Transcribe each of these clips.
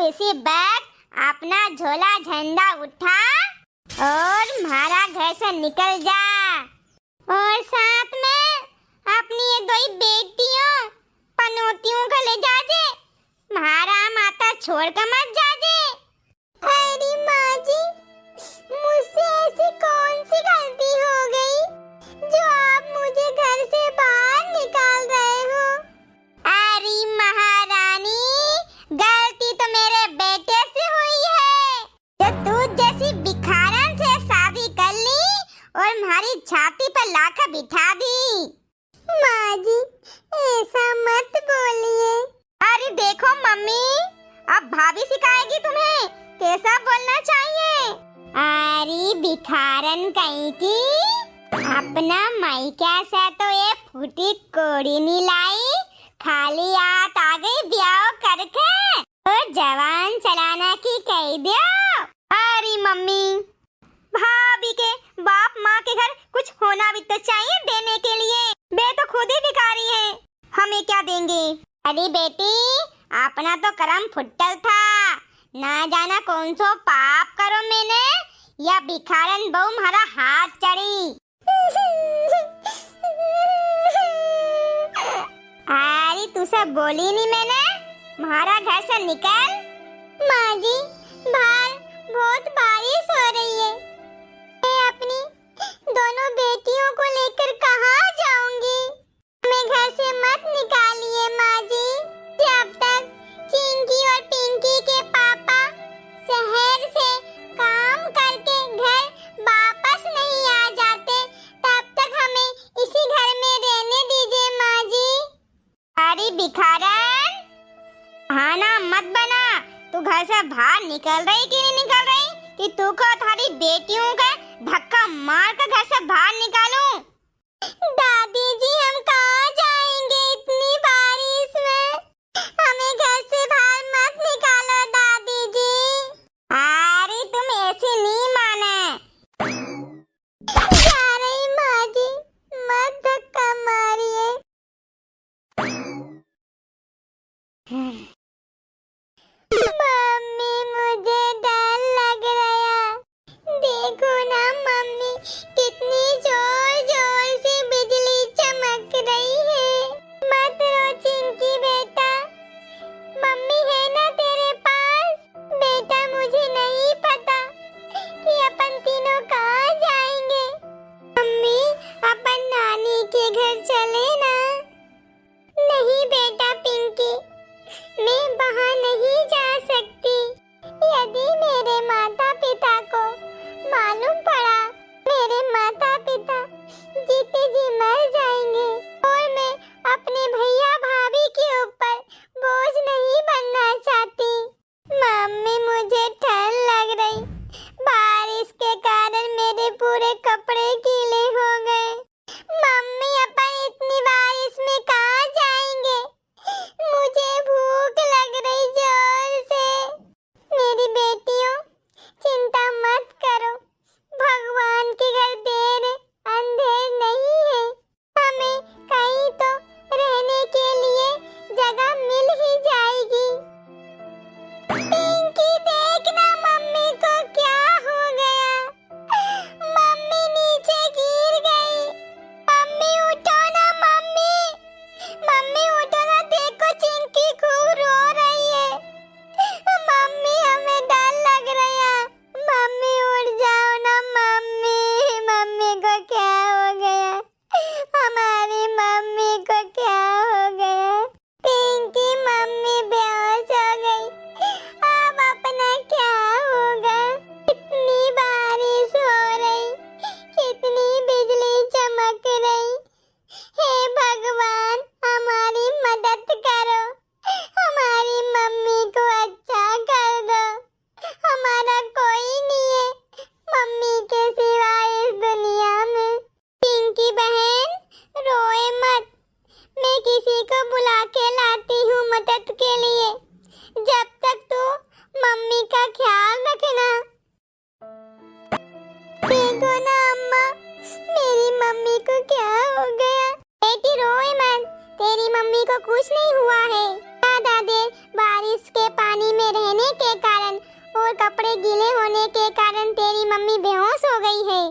इसी बैग अपना झोला झंडा उठा और हमारा घर से निकल जा। और साथ में अपनी ये दो बेटियों पनौतियों को ले जा जे। हमारा माता छोड़ कर मत जा जे। अरे माँ जी, मुझसे ऐसी कौन सी गलती हो गई जो आप मुझे घर से बाहर निकाल रहे हो? अरे महारानी, गलती तो मेरे बेटे से हुई है जो तू जैसी भिखारन से शादी कर ली और हमारी छाती पर लाकर बिठा दी। माँ जी, ऐसा मत बोलिए। अरे देखो मम्मी, अब भाभी सिखाएगी तुम्हें कैसा बोलना चाहिए। अरे भिखारन कहीं की, अपना मायका से तो ये फूटी कोड़ी नहीं लाई, खाली हाथ आ गई ब्याह करके और जवान चलाना की कह दियो। अरे मम्मी, भाभी के बाप माँ के घर कुछ होना भी तो चाहिए देने के लिए। बे तो खुद ही भिखारी है, हमें क्या देंगे। अरे बेटी, अपना तो करम फुटल था, ना जाना कौन सो पाप करो मैंने या भिखारन बहू हमारा हाथ चढ़ी। अरे तू सब बोली नहीं मैंने, हमारा घर से निकल। माँ जी, बाहर बहुत बारिश हो रही है, मैं अपनी दोनों बेटियों को लेकर कहाँ जाऊंगी? हमें घर से मत निकालिए माँ जी। जब तक चिंकी और पिंकी के पापा शहर से काम करके घर वापस नहीं आ जाते, तब तक हमें इसी घर में रहने दीजिए माँ जी। अरे भिखारन, बहाना मत बना। तू घर से बाहर निकल रही कि नहीं निकल रही कि तू को थारी बेटियों का धक्का मार कर घर से बाहर निकालूं? दादी जी, हम कहाँ जाएंगे इतनी बारिश में? हमें घर से बाहर मत निकालो दादी जी। अरे तुम ऐसी नहीं माने। जा रही माँ जी, मत धक्का मारिए। मम्मी, मुझे डर लग रहा। देखो ना मम्मी, कितनी जोर जोर से बिजली चमक रही है। मत रो चिंकी बेटा, मम्मी है ना तेरे पास। बेटा, मुझे नहीं पता कि अपन तीनों कहाँ जाएंगे। मम्मी, अपन नानी के घर चले ना। नहीं बेटा पिंकी, मैं वहाँ नहीं जा सकती। यदि मेरे माता पिता को मालूम पड़ा, मेरे माता पिता जीते जी मर जाएंगे और मैं अपने भैया भाभी के ऊपर बोझ नहीं बनना चाहती। मम्मी, मुझे ठंड लग रही, बारिश के कारण मेरे पूरे कपड़े गीले हो गए। मम्मी, अपन इतनी बारिश में कहाँ जाएंगे? मुझे भूख लग रही जोर से। मेरी बेटियों, चिंता मत करो, भगवान के घर देर अंधेर नहीं है। हमें कहीं तो रहने के लिए जगह मिल ही जाएगी। पिंकी, देखना मम्मी को क्या हो गया। मम्मी नीचे गिर गई। मम्मी उठो ना मम्मी। मम्मी उठो ना, देखो चिंकी खूब रो रही है। मम्मी, हमें डर लग रहा है। मम्मी उठ जाओ ना मम्मी। मम्मी को क्या हो गया? हमारी मम्मी को क्या हो गया? पिंकी, मम्मी बेहोश हो गई। अब अपना क्या होगा? कितनी बारिश हो रही, कितनी बिजली चमक रही। हे भगवान, हमारी मदद करो, हमारी मम्मी को अच्छा कर दो। हमारा कोई नहीं है मम्मी के सिवाय इस दुनिया में। पिंकी बहन, रोए मत, मैं किसी को बुला के लाती हूँ मदद के लिए। जब तक तू मम्मी का ख्याल रखना। देखो ना अम्मा, मेरी मम्मी को क्या हो गया। बेटी रोए मत, तेरी मम्मी को कुछ नहीं हुआ है। ज्यादा देर बारिश के पानी में रहने के कपड़े गीले होने के कारण तेरी मम्मी बेहोश हो गई है।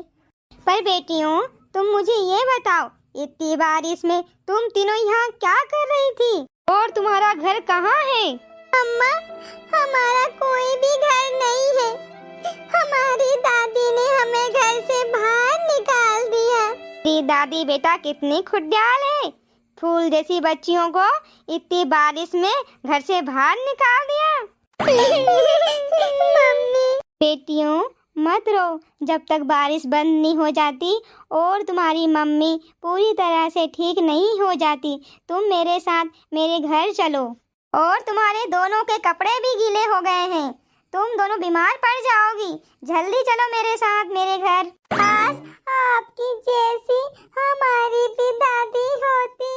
पर बेटियों, तुम मुझे ये बताओ, इतनी बारिश में तुम तीनों यहाँ क्या कर रही थी? और तुम्हारा घर कहाँ है? अम्मा, हमारा कोई भी घर नहीं है। हमारी दादी ने हमें घर से बाहर निकाल दिया। तेरी दादी बेटा कितनी खुड़ियाल है, फूल जैसी बच्चियों को इतनी बारिश में घर से बाहर निकाल दिया। मम्मी। बेटियों, मत रो जब तक बारिश बंद नहीं हो जाती और तुम्हारी मम्मी पूरी तरह से ठीक नहीं हो जाती। तुम मेरे साथ मेरे घर चलो। और तुम्हारे दोनों के कपड़े भी गीले हो गए हैं, तुम दोनों बीमार पड़ जाओगी। जल्दी चलो मेरे साथ मेरे घर। काश आपकी जैसी हमारी भी दादी होती।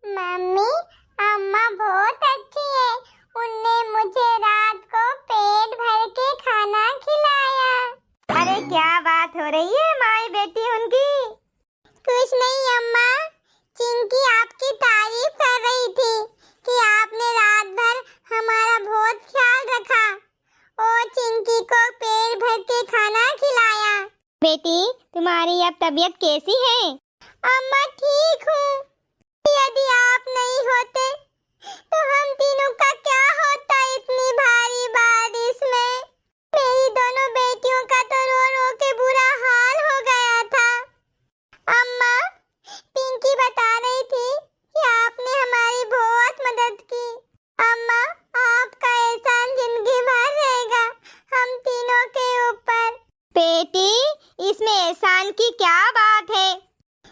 मम्मी, अम्मा बहुत अच्छी है। उनने मुझे रात को पेट भर के खाना खिलाया। अरे क्या बात हो रही है माई बेटी उनकी? कुछ नहीं अम्मा, चिंकी आपकी तारीफ कर रही थी कि आपने रात भर हमारा बहुत ख्याल रखा और चिंकी को पेट भर के खाना खिलाया। बेटी, तुम्हारी अब तबीयत कैसी है? अम्मा ठीक हूँ। यदि आप नहीं होते तो हम तीनों का क्या होता इतनी भारी बारिश में। मेरी दोनों बेटियों का तो रो रो के बुरा हाल हो गया था। अम्मा, पिंकी बता रही थी कि आपने हमारी बहुत मदद की। अम्मा, आपका एहसान जिंदगी भर रहेगा हम तीनों के ऊपर। बेटी, इसमें एहसान की क्या बात है?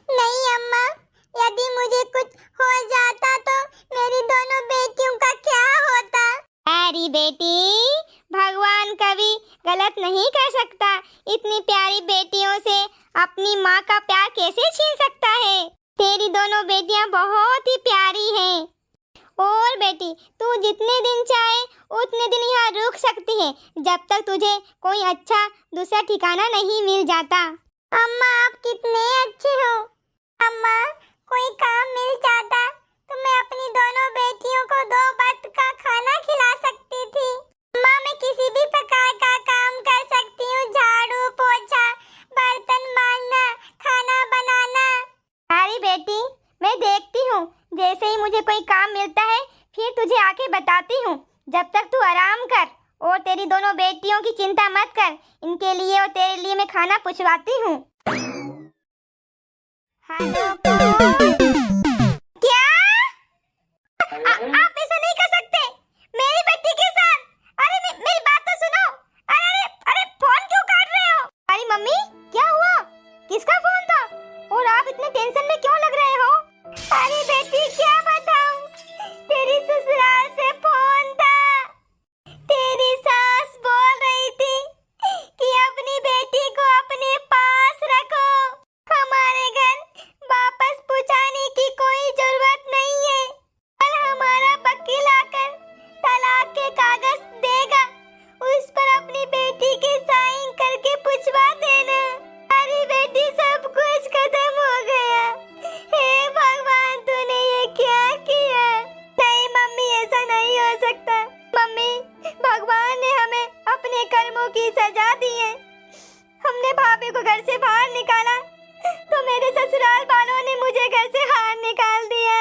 नहीं अम्मा, यदि मुझे कुछ हो जाता तो मेरी दोनों बेटियों का क्या होता? अरे बेटी, भगवान कभी गलत नहीं कर सकता। इतनी प्यारी बेटियों से अपनी माँ का प्यार कैसे छीन सकता है? तेरी दोनों बेटियां बहुत ही प्यारी हैं। और बेटी, तू जितने दिन चाहे उतने दिन यहाँ रुक सकती है, जब तक तुझे कोई अच्छा दूसरा ठिकाना नहीं मिल जाता। अम्मा, आप कितने अच्छे हो। अम्मा, कोई काम मिल जाता तो मैं अपनी दोनों बेटियों को 2 वक्त का खाना खिला सकती थी। अम्मा, मैं किसी भी प्रकार का काम कर सकती हूँ, झाड़ू पोछा, बर्तन मांजना, खाना बनाना। अरे बेटी, मैं देखती हूँ, जैसे ही मुझे कोई काम मिलता है फिर तुझे आके बताती हूँ। जब तक तू आराम कर और तेरी दोनों बेटियों की चिंता मत कर। इनके लिए और तेरे लिए मैं खाना पुछवाती हूँ। क्या? आप ऐसा नहीं कर सकते मेरी बेटी के साथ। अरे मेरी बात तो सुनो। अरे अरे फोन क्यों काट रहे हो? अरे मम्मी, क्या हुआ? किसका फोन था? और आप इतने टेंशन में क्यों लग रहे हो? अरे बेटी, क्या बताऊं, तेरी ससुराल से फोन था। तेरी सास बोल रही थी कि अपनी बेटी को अपने पास रखो, हमारे घर वापस पहुंचाने की कोई जरूरत नहीं है। कल हमारा वकील आकर तलाक के कागज देगा, उस पर अपनी बेटी के साइन करके पुछवा देना। अरे बेटी, सब कुछ खत्म हो गया। हे भगवान, तूने ये क्या किया? नहीं मम्मी, ऐसा नहीं हो सकता। मम्मी, भगवान ने हमें अपने कर्मों की सजा दी है। हमने भाभी को घर से बाहर निकाला तो मेरे ससुराल वालों ने मुझे घर से बाहर निकाल दिया।